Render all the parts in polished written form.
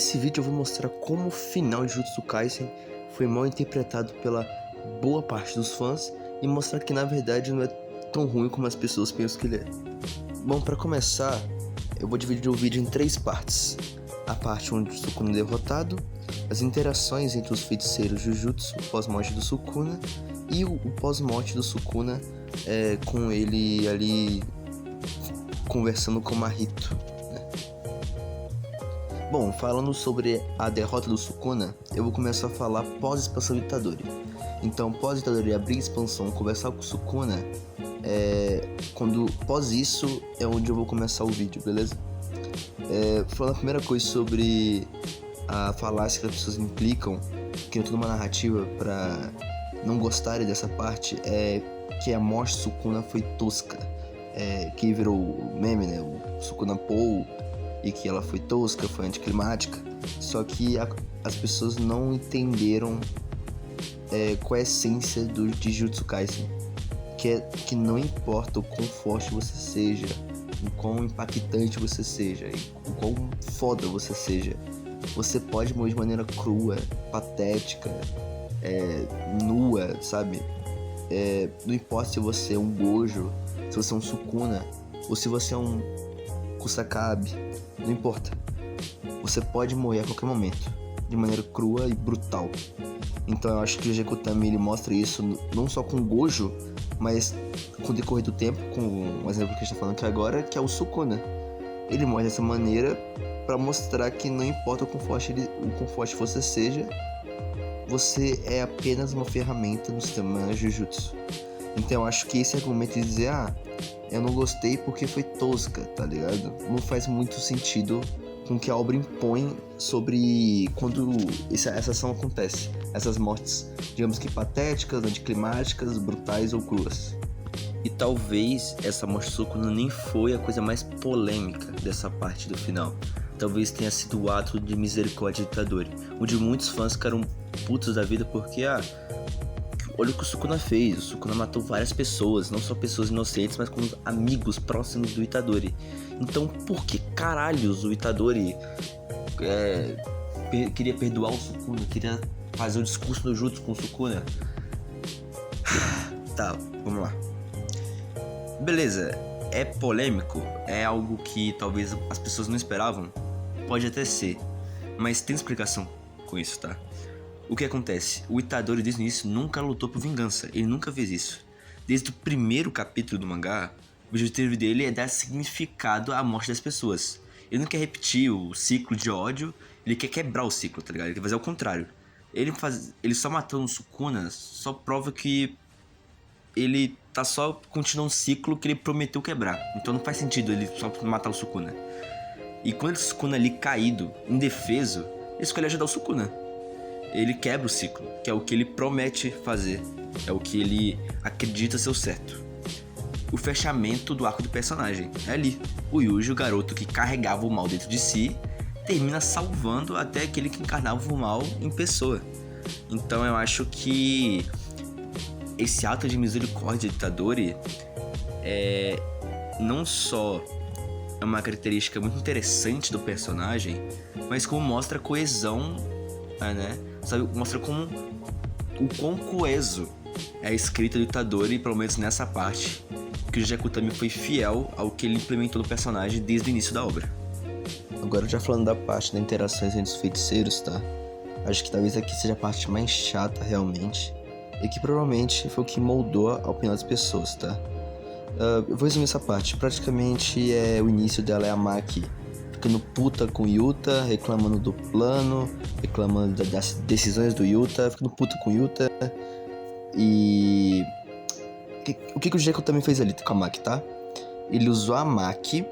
nesse vídeo eu vou mostrar como o final de Jujutsu Kaisen foi mal interpretado pela boa parte dos fãs e mostrar que na verdade não é tão ruim como as pessoas pensam que ele é. Bom, pra começar, eu vou dividir o vídeo em 3 partes. A parte onde o Sukuna é derrotado, as interações entre os feiticeiros Jujutsu pós-morte do Sukuna e o pós-morte do Sukuna com ele ali conversando com Mahito. Bom, falando sobre a derrota do Sukuna, eu vou começar a falar pós-expansão do Itadori. Então, pós-Itadori abrir a expansão, conversar com o Sukuna, pós isso é onde eu vou começar o vídeo, beleza? Falando a primeira coisa sobre a falácia que as pessoas implicam, que é toda uma narrativa pra não gostarem dessa parte, é que a morte do Sukuna foi tosca, que virou o meme, né? O Sukuna Pou, e que ela foi tosca, foi anticlimática. Só que as pessoas não entenderam qual é a essência de Jujutsu Kaisen, que não importa o quão forte você seja, o quão impactante você seja, o quão foda você seja, você pode morrer de maneira crua, patética, nua, sabe? Não importa se você é um Gojo, se você é um Sukuna, ou se você é um Kusakabe, não importa. Você pode morrer a qualquer momento, de maneira crua e brutal. Então eu acho que o Gekutami ele mostra isso não só com o Gojo, mas com o decorrer do tempo, com um exemplo que a gente tá falando aqui agora, que é o Sukuna. Ele morre dessa maneira pra mostrar que não importa o quão forte você seja, você é apenas uma ferramenta no sistema Jujutsu. Então eu acho que esse argumento de dizer, eu não gostei porque foi tosca, tá ligado? Não faz muito sentido com o que a obra impõe sobre quando essa ação acontece. Essas mortes, digamos que patéticas, anticlimáticas, brutais ou cruas. E talvez essa morte do Sukuna nem foi a coisa mais polêmica dessa parte do final. Talvez tenha sido o ato de misericórdia do Itadori, onde muitos fãs ficaram putos da vida porque, olha o que o Sukuna fez. O Sukuna matou várias pessoas, não só pessoas inocentes, mas como amigos próximos do Itadori. Então, por que caralhos o Itadori queria perdoar o Sukuna, queria fazer o discurso do Jutsu com o Sukuna? Tá, vamos lá. Beleza, é polêmico, é algo que talvez as pessoas não esperavam, pode até ser, mas tem explicação com isso, tá? O que acontece? O Itadori desde o início nunca lutou por vingança, ele nunca fez isso. Desde o primeiro capítulo do mangá, o objetivo dele é dar significado à morte das pessoas. Ele não quer repetir o ciclo de ódio, ele quer quebrar o ciclo, tá ligado? Ele quer fazer o contrário. Ele só matando o Sukuna só prova que ele tá só continuando um ciclo que ele prometeu quebrar. Então não faz sentido ele só matar o Sukuna. E quando o Sukuna ali caído, indefeso, ele escolhe ajudar o Sukuna. Ele quebra o ciclo, que é o que ele promete fazer, é o que ele acredita ser o certo. O fechamento do arco do personagem é ali. O Yuji, o garoto que carregava o mal dentro de si, termina salvando até aquele que encarnava o mal em pessoa. Então eu acho que esse ato de misericórdia de Itadori não só é uma característica muito interessante do personagem, mas como mostra a coesão, né? Sabe, mostra como o quão coeso é a escrita do Itadori, pelo menos nessa parte, que o Gekutami foi fiel ao que ele implementou no personagem desde o início da obra. Agora já falando da parte das interações entre os feiticeiros, tá? Acho que talvez aqui seja a parte mais chata realmente, e que provavelmente foi o que moldou a opinião das pessoas, tá? Eu vou resumir essa parte. Praticamente o início dela é a Maki ficando puta com o Yuta, reclamando do plano, reclamando das decisões do Yuta, ficando puta com o Yuta. E o que o Jeiko também fez ali com a Maki, tá? Ele usou a Maki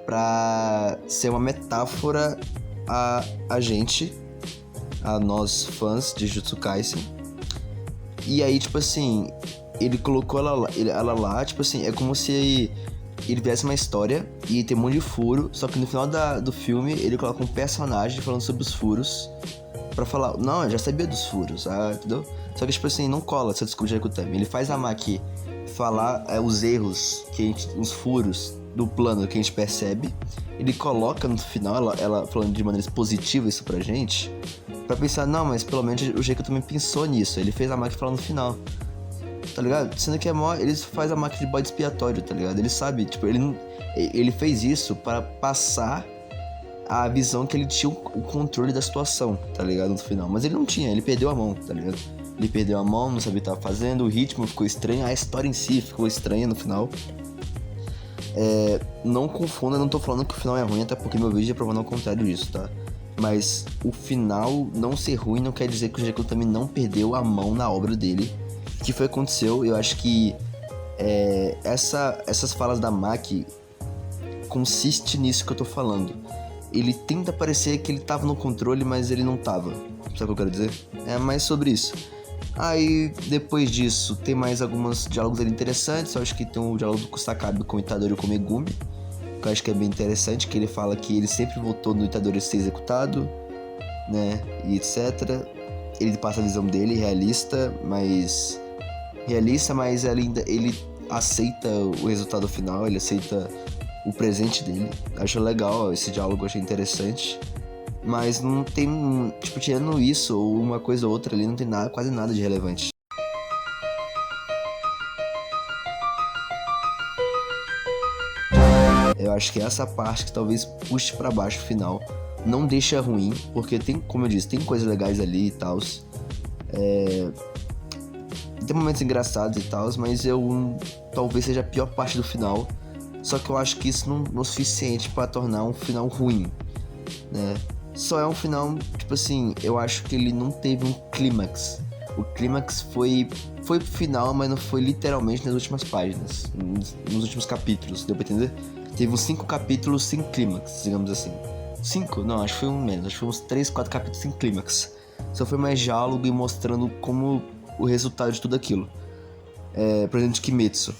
pra ser uma metáfora a gente, a nós fãs de Jujutsu Kaisen. E aí, tipo assim, ele colocou ela lá, tipo assim, é como se ele viesse uma história e tem um monte de furo, só que no final do filme ele coloca um personagem falando sobre os furos pra falar, não, eu já sabia dos furos, entendeu? Só que, tipo assim, não cola essa desculpa de Gekutami. Ele faz a Maki falar os erros, os furos do plano que a gente percebe, ele coloca no final, ela falando de maneira positiva isso pra gente, pra pensar, não, mas pelo menos o Jekyll também pensou nisso, ele fez a máquina falar no final, tá ligado? Sendo que ele faz a máquina de bode expiatório, tá ligado? Ele sabe, tipo, ele fez isso para passar a visão que ele tinha o controle da situação, tá ligado? No final, mas ele não tinha, ele perdeu a mão, tá ligado? Ele perdeu a mão, não sabia o que tava fazendo, o ritmo ficou estranho, a história em si ficou estranha no final. Não confunda, não tô falando que o final é ruim, até porque meu vídeo é provando ao contrário disso, tá? Mas o final não ser ruim não quer dizer que o Jekyll também não perdeu a mão na obra dele. O que foi que aconteceu? Eu acho que essas falas da Maki consiste nisso que eu tô falando. Ele tenta parecer que ele tava no controle, mas ele não tava. Sabe o que eu quero dizer? É mais sobre isso. Aí, depois disso, tem mais alguns diálogos ali interessantes. Eu acho que tem o diálogo do Kusakabe com o Itadori e com o Megumi, que eu acho que é bem interessante, que ele fala que ele sempre votou no Itadori ser executado, né, e etc. Ele passa a visão dele, realista, mas ele aceita o resultado final, ele aceita o presente dele. Acho legal esse diálogo, achei interessante. Mas não tem, tipo, tirando isso ou uma coisa ou outra ali, não tem nada, quase nada de relevante. Eu acho que essa parte que talvez puxe pra baixo o final. Não deixa ruim, porque tem, como eu disse, tem coisas legais ali e tal. Tem momentos engraçados e tal, mas talvez seja a pior parte do final. Só que eu acho que isso não é o suficiente pra tornar um final ruim, né? Só é um final, tipo assim, eu acho que ele não teve um clímax. O clímax foi pro final, mas não foi literalmente nas últimas páginas, nos últimos capítulos, deu pra entender? Teve uns 5 capítulos sem clímax, digamos assim. 5? Não, acho que foi um menos, acho que foi uns 3, 4 capítulos sem clímax. Só foi mais diálogo e mostrando como o resultado de tudo aquilo. Por exemplo, de Kimetsu.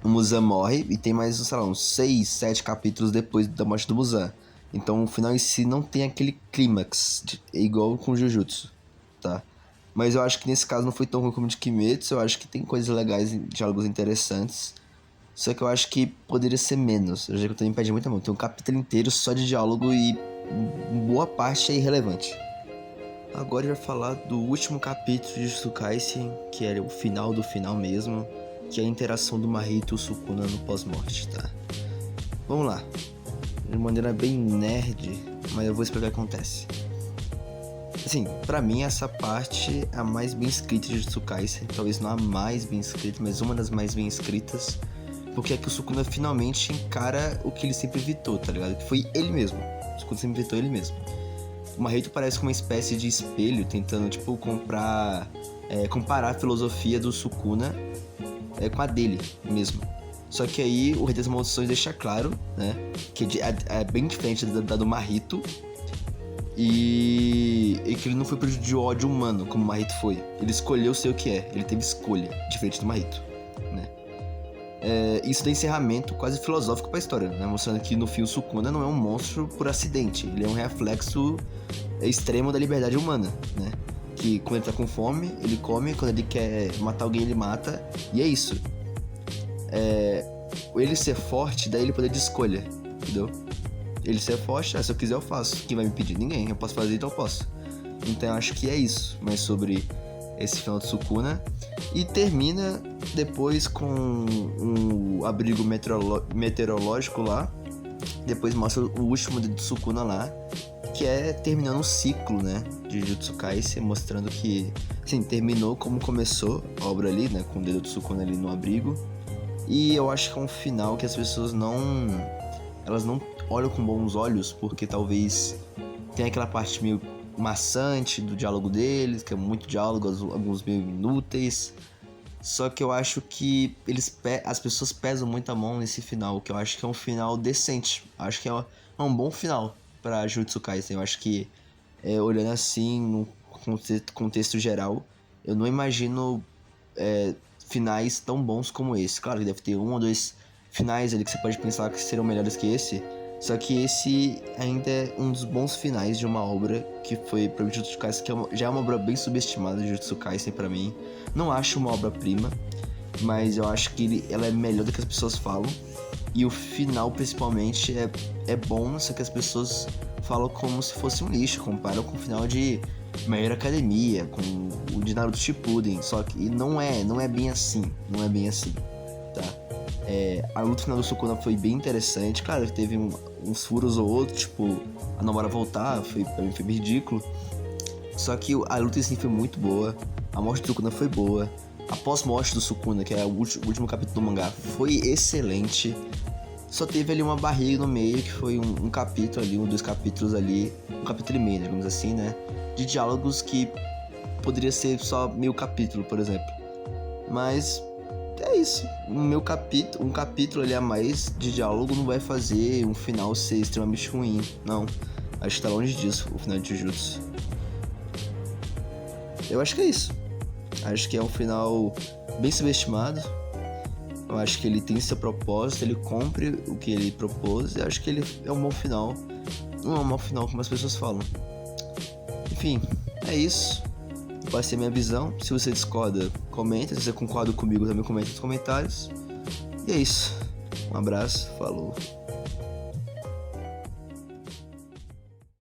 O Muzan morre e tem mais, sei lá, uns 6, 7 capítulos depois da morte do Muzan. Então o final em si não tem aquele clímax, é igual com Jujutsu, tá? Mas eu acho que nesse caso não foi tão ruim como de Kimetsu, eu acho que tem coisas legais, diálogos interessantes. Só que eu acho que poderia ser menos, eu já que eu também perdi muita mão. Tem um capítulo inteiro só de diálogo e boa parte é irrelevante. Agora eu vou falar do último capítulo de Jujutsu Kaisen, que é o final do final mesmo, que é a interação do Mahito e o Sukuna no pós-morte, tá? Vamos lá. De maneira bem nerd, mas eu vou explicar o que acontece. Assim, pra mim essa parte é a mais bem escrita de Jujutsu Kaisen. Talvez não a mais bem escrita, mas uma das mais bem escritas. Porque é que o Sukuna finalmente encara o que ele sempre evitou, tá ligado? Que foi ele mesmo. O Sukuna sempre evitou ele mesmo. O Mahito parece como uma espécie de espelho, tentando, tipo, comparar a filosofia do Sukuna com a dele mesmo. Só que aí o Rei das Maldições deixa claro, né, que é bem diferente da do Mahito e que ele não foi de ódio humano como o Mahito foi. Ele escolheu ser o que é, ele teve escolha, diferente do Mahito, né. Isso dá encerramento quase filosófico pra história, né, mostrando que no fim o Sukuna não é um monstro por acidente, ele é um reflexo extremo da liberdade humana, né. Que quando ele tá com fome, ele come, quando ele quer matar alguém, ele mata, e é isso. Ele ser forte, daí ele poder de escolha, entendeu? Ele ser forte, se eu quiser eu faço. Quem vai me pedir? Ninguém. Eu posso fazer, então eu posso. Então eu acho que é isso, mas sobre esse final de Sukuna. E termina depois com um abrigo meteorológico lá. Depois mostra o último dedo de Sukuna lá, que é terminando um ciclo, né, de Jujutsu Kaisen, mostrando que, assim, terminou como começou a obra ali, né, com o dedo de Sukuna ali no abrigo. E eu acho que é um final que as pessoas elas não olham com bons olhos, porque talvez tenha aquela parte meio maçante do diálogo deles, que é muito diálogo, alguns meio inúteis. Só que eu acho que as pessoas pesam muito a mão nesse final, que eu acho que é um final decente. Acho que é um bom final pra Jujutsu Kaisen. Eu acho que, olhando assim, no contexto geral, eu não imagino finais tão bons como esse. Claro que deve ter um ou dois finais ali que você pode pensar que serão melhores que esse. Só que esse ainda é um dos bons finais de uma obra que foi pra Jujutsu Kaisen, que já é uma obra bem subestimada, Jujutsu Kaisen pra mim. Não acho uma obra-prima, mas eu acho que ela é melhor do que as pessoas falam. E o final, principalmente, é bom, só que as pessoas falam como se fosse um lixo, comparam com o final de My Hero Academia, com o de Naruto Shippuden, só que não é bem assim, tá? A luta final do Sukuna foi bem interessante, claro que teve uns furos ou outros, tipo, a Nomura voltar, pra mim foi ridículo, só que a luta em si foi muito boa, a morte do Sukuna foi boa, a pós-morte do Sukuna, que é o último capítulo do mangá, foi excelente. Só teve ali uma barriga no meio, que foi um capítulo ali, 2 capítulos ali, um capítulo e meio, digamos assim, né? De diálogos que poderia ser só meio capítulo, por exemplo. Mas é isso. Um capítulo ali a mais de diálogo não vai fazer um final ser extremamente ruim. Não. Acho que tá longe disso, o final de Jujutsu. Eu acho que é isso. Acho que é um final bem subestimado. Eu acho que ele tem seu propósito, ele cumpre o que ele propôs, e acho que ele é um bom final. Não é um mau final como as pessoas falam. Enfim, é isso. Eu passei minha visão. Se você discorda, comenta. Se você concorda comigo, também comenta nos comentários. E é isso. Um abraço, falou.